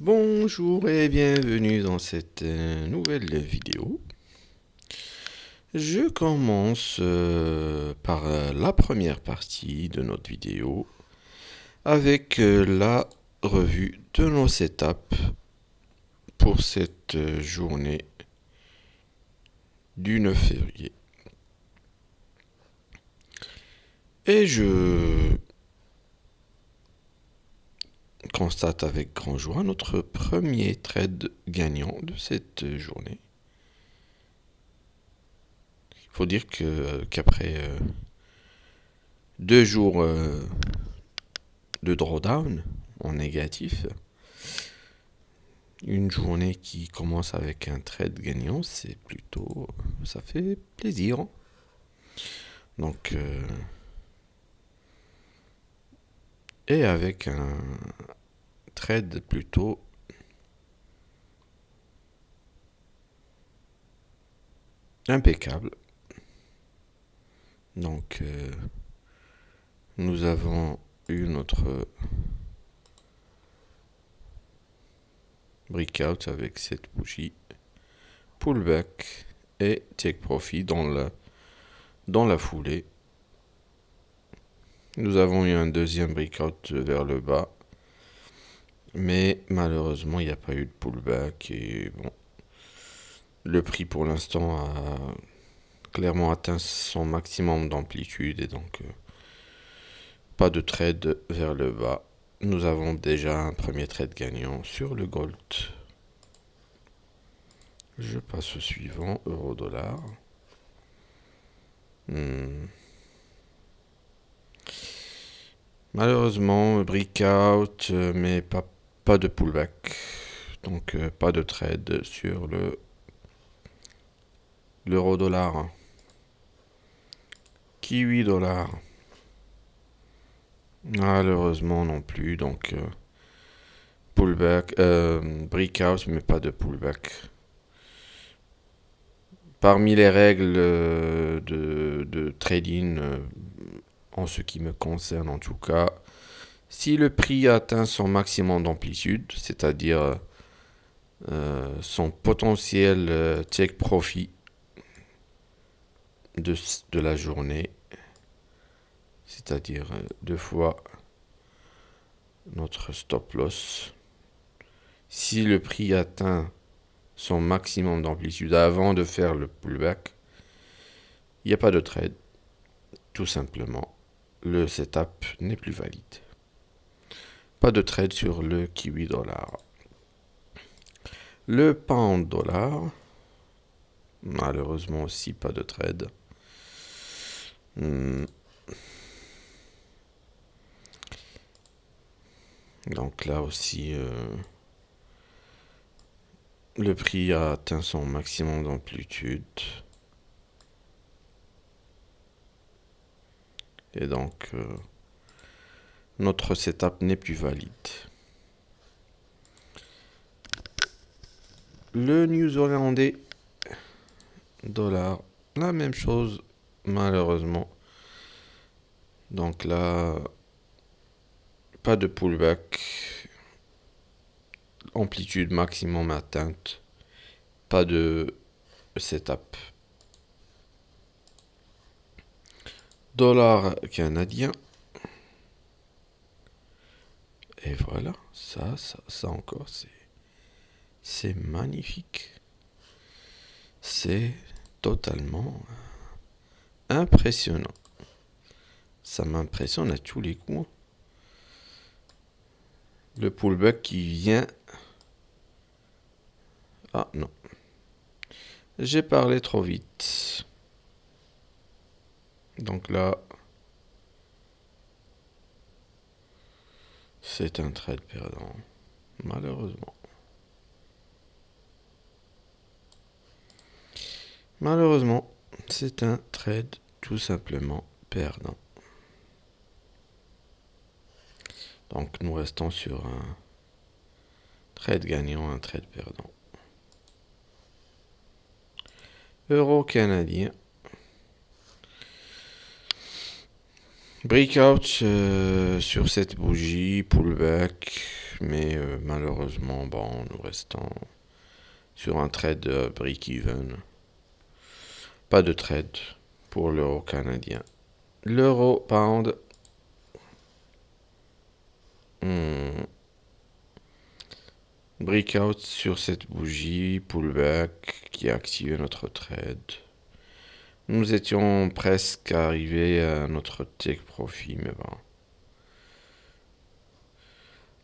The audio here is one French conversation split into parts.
Bonjour et bienvenue dans cette nouvelle vidéo. Je commence par la première partie de notre vidéo avec la revue de nos setups pour cette journée du 9 février. Et je constate avec grand joie notre premier trade gagnant de cette journée. Il faut dire qu'après 2 jours de drawdown en négatif, une journée qui commence avec un trade gagnant, ça fait plaisir. Donc, et avec un trade plutôt impeccable. Donc, nous avons eu notre breakout avec cette bougie, pullback et take profit dans la foulée. Nous avons eu un deuxième breakout vers le bas, mais malheureusement il n'y a pas eu de pullback et bon, le prix pour l'instant a clairement atteint son maximum d'amplitude et donc pas de trade vers le bas. Nous avons déjà un premier trade gagnant sur le gold. Je passe au suivant, euro-dollar. Malheureusement, breakout, mais pas de pullback. Donc pas de trade sur l'euro-dollar. Kiwi dollar. Malheureusement non plus. Donc pullback, breakout, mais pas de pullback. Parmi les règles de trading, en ce qui me concerne en tout cas, si le prix atteint son maximum d'amplitude, c'est-à-dire son potentiel take profit de la journée, c'est-à-dire 2 fois notre stop loss, si le prix atteint son maximum d'amplitude avant de faire le pullback, il n'y a pas de trade. Tout simplement, le setup n'est plus valide. Pas de trade sur le kiwi dollar. Le pound dollar, malheureusement aussi pas de trade. Donc là aussi, le prix a atteint son maximum d'amplitude. Et donc, notre setup n'est plus valide. Le New-Zélandais dollar, la même chose, malheureusement. Donc là, pas de pullback. Amplitude maximum atteinte. Pas de setup. Dollar canadien. Et voilà, ça encore, c'est magnifique. C'est totalement impressionnant. Ça m'impressionne à tous les coups. Le pullback qui vient. Ah non. J'ai parlé trop vite. Donc là, c'est un trade perdant. Malheureusement. Malheureusement, c'est un trade tout simplement perdant. Donc nous restons sur un trade gagnant, un trade perdant. Euro canadien. Breakout sur cette bougie, pullback. mais malheureusement, bon, nous restons sur un trade break-even. Pas de trade pour l'euro canadien. L'euro pound. Breakout sur cette bougie, pullback qui a activé notre trade. Nous étions presque arrivés à notre take profit, mais bon.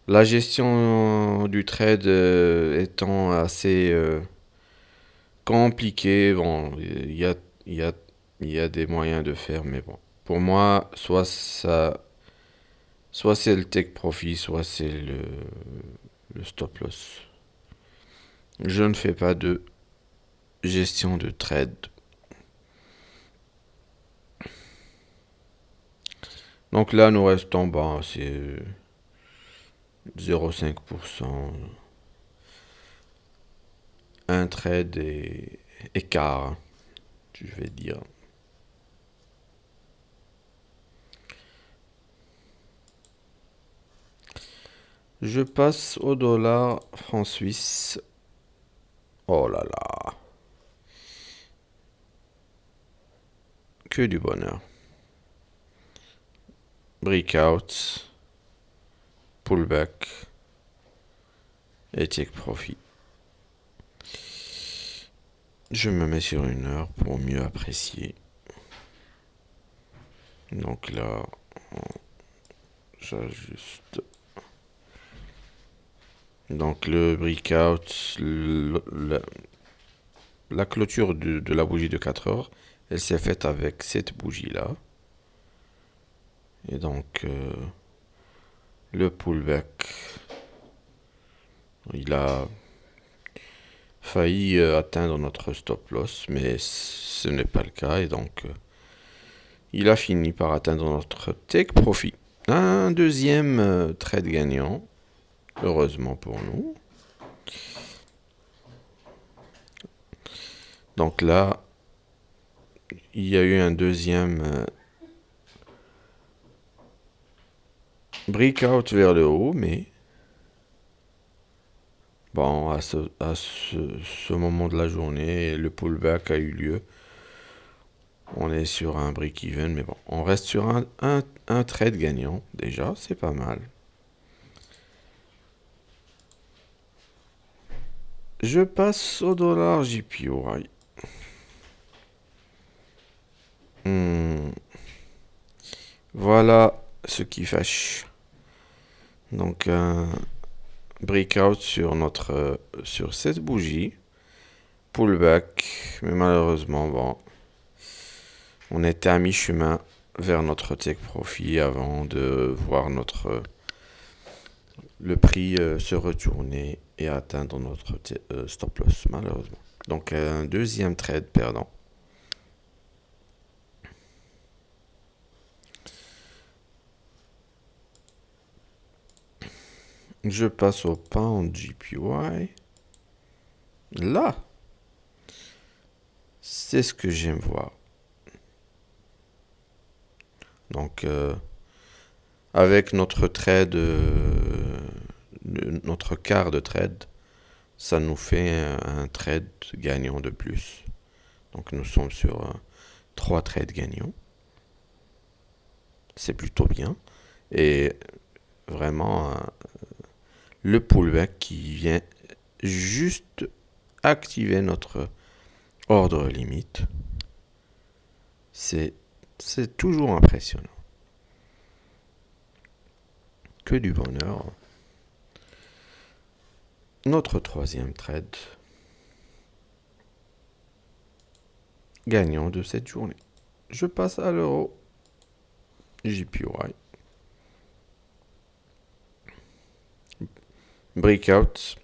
La gestion du trade étant assez compliquée, bon, il y a des moyens de faire, mais bon. Pour moi, soit c'est le take profit, soit c'est le stop loss. Je ne fais pas de gestion de trade. Donc là, nous restons bas, c'est 0,5%. Un trade et écart, je vais dire. Je passe au dollar franc suisse. Oh là là. Que du bonheur. Breakout, pullback et take profit. Je me mets sur une heure pour mieux apprécier. Donc là, j'ajuste. Donc le breakout, la clôture de la bougie de 4 heures, elle s'est faite avec cette bougie-là. Et donc le pullback, il a failli atteindre notre stop loss, mais ce n'est pas le cas. Et donc il a fini par atteindre notre take profit. Un deuxième trade gagnant, heureusement pour nous. Donc là, il y a eu un deuxième breakout vers le haut, mais bon, à ce moment de la journée, le pullback a eu lieu. On est sur un break-even, mais bon, on reste sur un trade gagnant. Déjà, c'est pas mal. Je passe au dollar JPY. Voilà ce qui fâche. Donc un breakout sur cette bougie. Pullback. Mais malheureusement, bon. On était à mi-chemin vers notre take profit avant de voir le prix se retourner et atteindre notre stop loss, malheureusement. Donc un deuxième trade perdant. Je passe au pound JPY. Là, c'est ce que j'aime voir. Donc, avec notre trade, notre quart de trade, ça nous fait un trade gagnant de plus. Donc, nous sommes sur 3 trades gagnants. C'est plutôt bien. Et vraiment, le pullback qui vient juste activer notre ordre limite, c'est toujours impressionnant. Que du bonheur. Notre troisième trade gagnant de cette journée. Je passe à l'euro JPY. Breakout,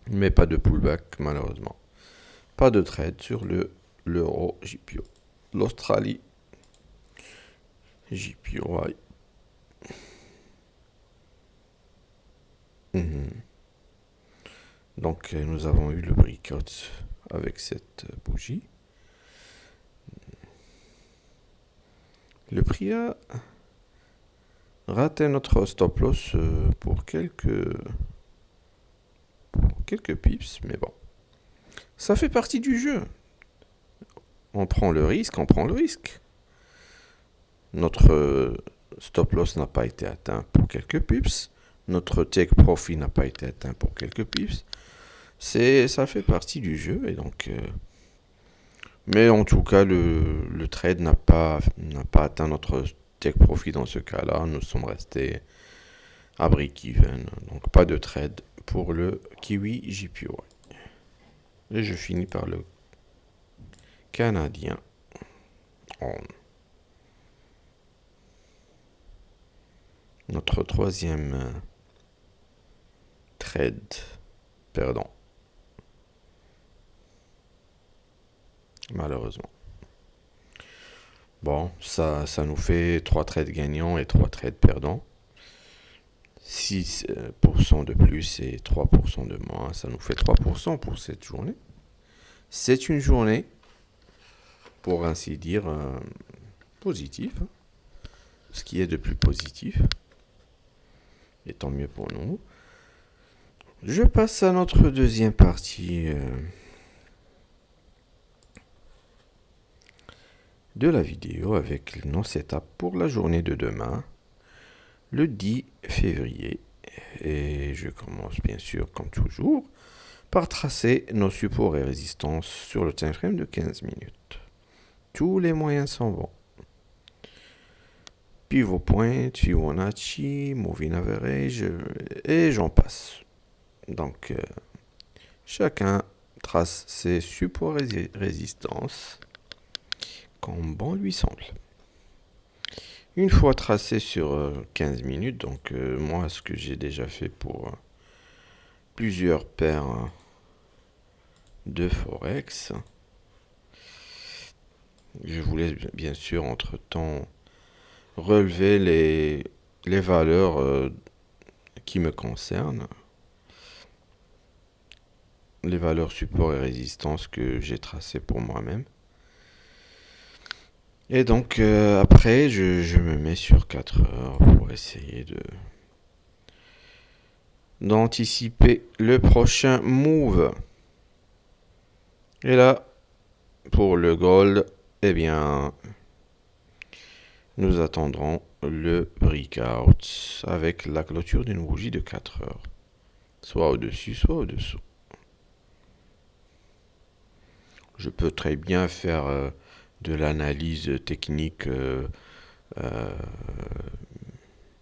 mais pas de pullback malheureusement. Pas de trade sur l'euro JPY. L'Australie JPY. Donc nous avons eu le breakout avec cette bougie. Le prix a raté notre stop loss pour quelques pips, mais bon. Ça fait partie du jeu. On prend le risque, on prend le risque. Notre stop loss n'a pas été atteint pour quelques pips. Notre take profit n'a pas été atteint pour quelques pips. Ça fait partie du jeu et donc. Mais en tout cas, le trade n'a pas atteint notre take profit dans ce cas-là. Nous sommes restés à break-even. Donc pas de trade pour le Kiwi JPY. Et je finis par le Canadien On. Notre troisième trade perdant. Malheureusement. Bon, ça nous fait 3 trades gagnants et 3 trades perdants. 6% de plus et 3% de moins. Ça nous fait 3% pour cette journée. C'est une journée, pour ainsi dire, positive. Ce qui est de plus positif. Et tant mieux pour nous. Je passe à notre deuxième partie de la vidéo avec nos setups pour la journée de demain, le 10 février. Et je commence bien sûr, comme toujours, par tracer nos supports et résistances sur le time frame de 15 minutes. Tous les moyens sont bons. Pivot point, Fibonacci, Moving Average, et j'en passe. Donc, chacun trace ses supports et résistances comme bon lui semble. Une fois tracé sur 15 minutes, donc moi, ce que j'ai déjà fait pour plusieurs paires de Forex, je voulais bien sûr entre-temps relever les valeurs qui me concernent, les valeurs support et résistance que j'ai tracées pour moi-même. Et donc après, je me mets sur 4 heures pour essayer d'anticiper le prochain move. Et là, pour le gold, eh bien, nous attendrons le breakout avec la clôture d'une bougie de 4 heures. Soit au-dessus, soit au-dessous. Je peux très bien faire de l'analyse technique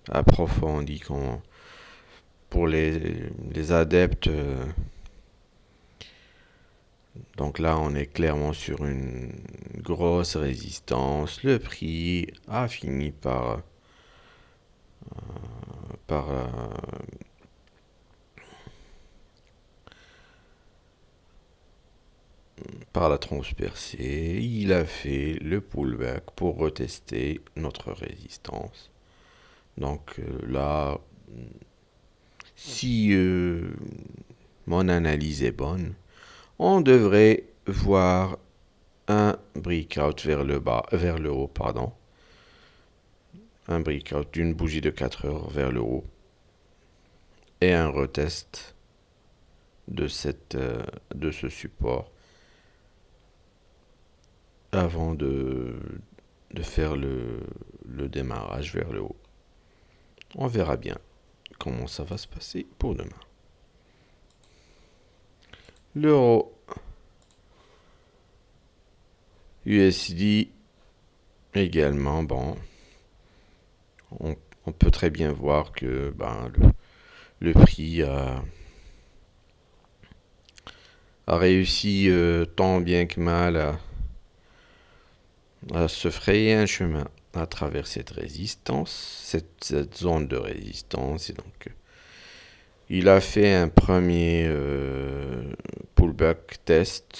approfondie pour les adeptes. Donc là, on est clairement sur une grosse résistance. Le prix a fini par la transpercer. Il a fait le pullback pour retester notre résistance. Donc là, si mon analyse est bonne, on devrait voir un breakout vers le haut, pardon. Un breakout d'une bougie de 4 heures vers le haut. Et un retest de ce support avant de faire le démarrage vers le haut. On verra bien comment ça va se passer pour demain. L'euro USD également, bon, on peut très bien voir que le prix a réussi tant bien que mal à se frayer un chemin à travers cette résistance, cette zone de résistance. Et donc, il a fait un premier pullback test.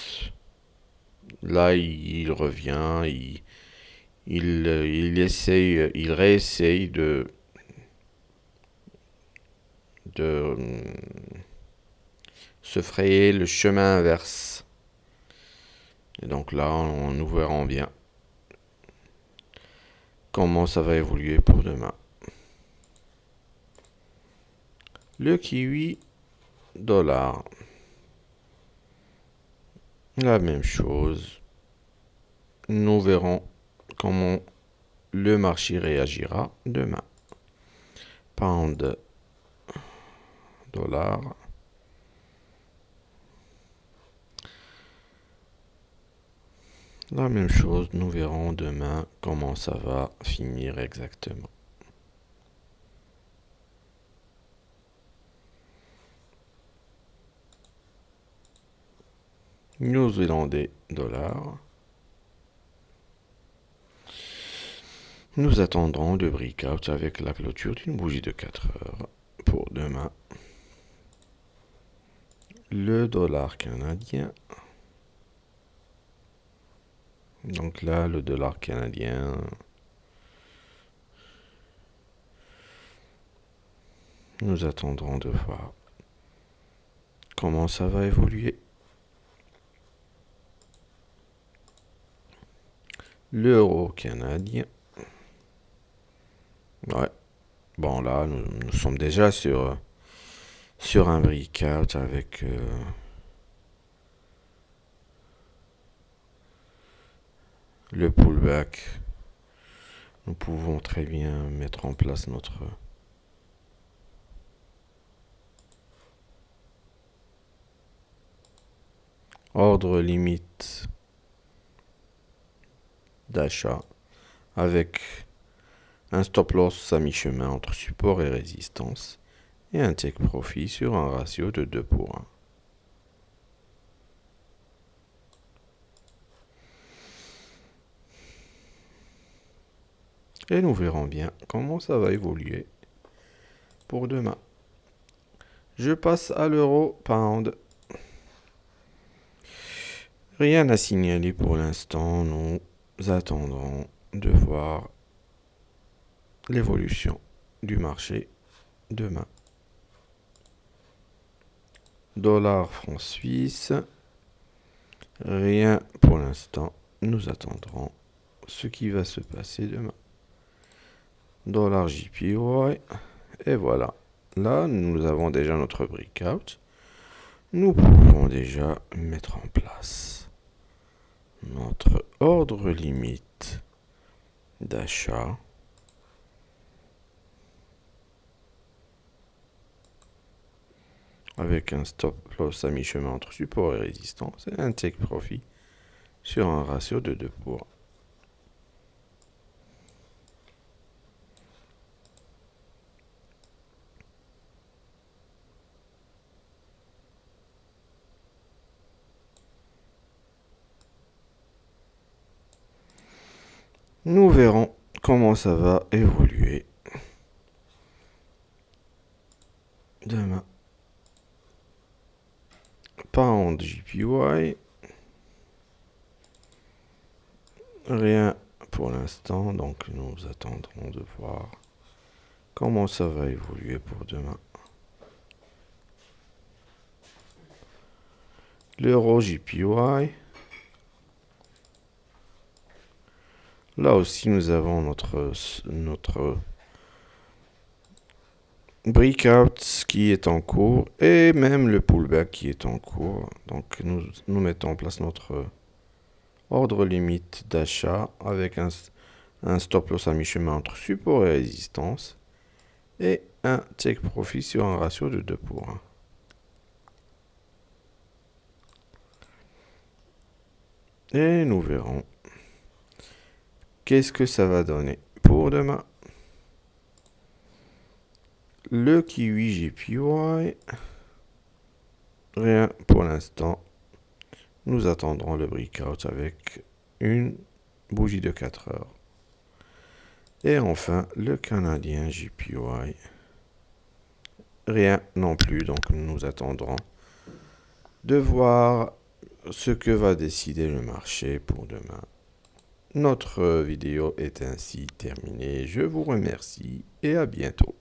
Là, il revient, il réessaye de se frayer le chemin inverse. Et donc là, nous verrons bien comment ça va évoluer pour demain. Le kiwi dollar. La même chose. Nous verrons comment le marché réagira demain. Pound dollar. La même chose, nous verrons demain comment ça va finir exactement. Néo-zélandais dollar. Nous attendrons le breakout avec la clôture d'une bougie de 4 heures pour demain. Le dollar canadien. Donc là, le dollar canadien, nous attendrons de voir comment ça va évoluer. L'euro canadien. Ouais. Bon, là, nous sommes déjà sur un breakout avec le pullback. Nous pouvons très bien mettre en place notre ordre limite d'achat avec un stop loss à mi-chemin entre support et résistance et un take profit sur un ratio de 2 pour 1. Et nous verrons bien comment ça va évoluer pour demain. Je passe à l'euro pound. Rien à signaler pour l'instant. Nous attendrons de voir l'évolution du marché demain. Dollar franc suisse. Rien pour l'instant. Nous attendrons ce qui va se passer demain. Dollar JPY. Et voilà. Là, nous avons déjà notre breakout. Nous pouvons déjà mettre en place notre ordre limite d'achat avec un stop loss à mi-chemin entre support et résistance et un take profit sur un ratio de 2 pour 1. Nous verrons comment ça va évoluer demain. Pound JPY. Rien pour l'instant, donc nous attendrons de voir comment ça va évoluer pour demain. L'euro JPY. Là aussi, nous avons notre breakout qui est en cours et même le pullback qui est en cours. Donc, nous mettons en place notre ordre limite d'achat avec un stop loss à mi-chemin entre support et résistance et un take profit sur un ratio de 2 pour 1. Et nous verrons qu'est-ce que ça va donner pour demain. Le kiwi JPY. Rien pour l'instant. Nous attendrons le breakout avec une bougie de 4 heures. Et enfin, le canadien JPY. Rien non plus, donc nous attendrons de voir ce que va décider le marché pour demain. Notre vidéo est ainsi terminée. Je vous remercie et à bientôt.